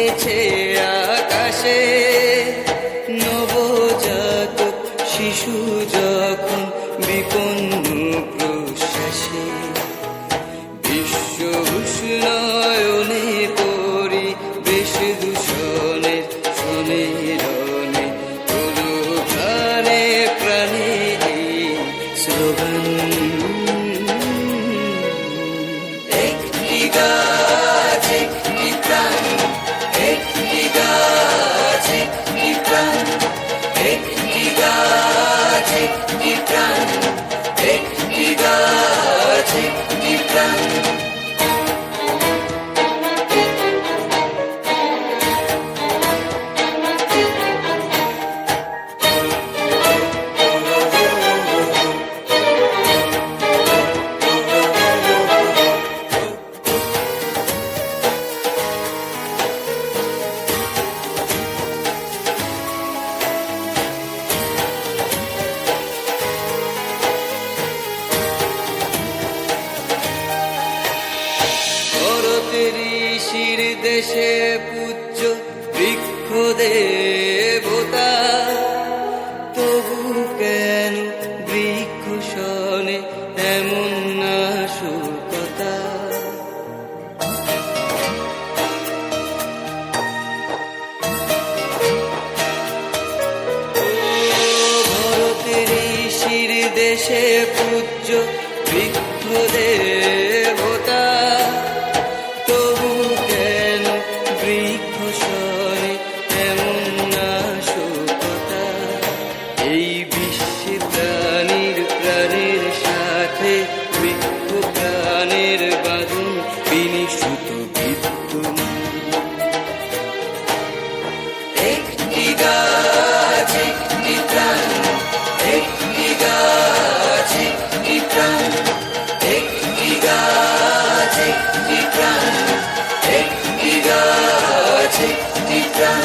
উঠেছে আকাশে, নবজাতক শিশু যখন বিপন্ন প্রশ্বাসে, বিশ্ব উষ্ণায়নে পরিবেশ দূষণের সমীরণে হলো প্রাণে প্রাণে এই স্লোগান। একটি গাছ একটি প্রাণ, একটি গাছ একটি প্রাণ, একটি গাছ একটি প্রাণ, একটি গাছ একটি প্রাণ। ঋষির দেশে পূজ্য বৃক্ষ দেবতা, তবু কেন বৃক্ষ শোনে এমন নাশকতা? ভরতের ঋষির দেশে পূজ্য বৃক্ষ দেবতা, তবু কেন বৃক্ষ শোনে এমন নাশকতা? এই বিশ্বে প্রাণীর প্রাণের সাথে বৃক্ষ প্রাণের বাঁধন বিনিশুত বিদ্যমান। একটি গাছ একটি প্রাণ, একটি গাছ একটি প্রাণ, একটি গাছ একটি প্রাণ, একটি গাছ একটি প্রাণ।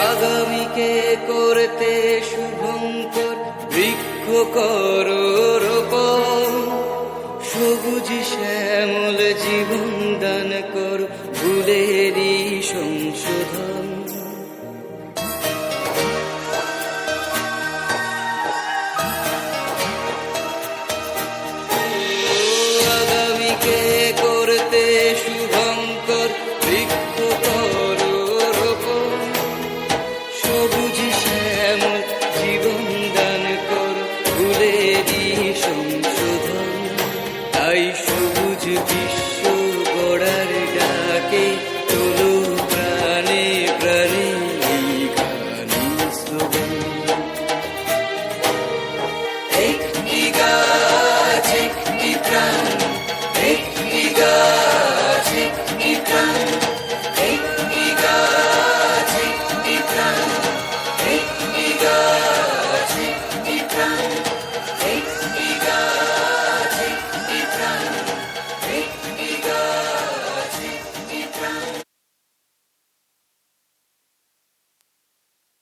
আগামীকে করতে শুভঙ্কর বৃক্ষ করো রোপণ, সবুজ শ্যামল জীবন দান করো ভুলেরই সংশোধন। আগামীকে করতে শুভঙ্কর বৃক্ষ করো রোপণ, সবুজ শ্যামল জীবন দান করো ভুলেরই সংশোধন। তাই সবুজ বিশ্ব গড়ার ডাকে তোলো প্রাণে প্রাণে এই গানের স্লোগান। একটি গাছ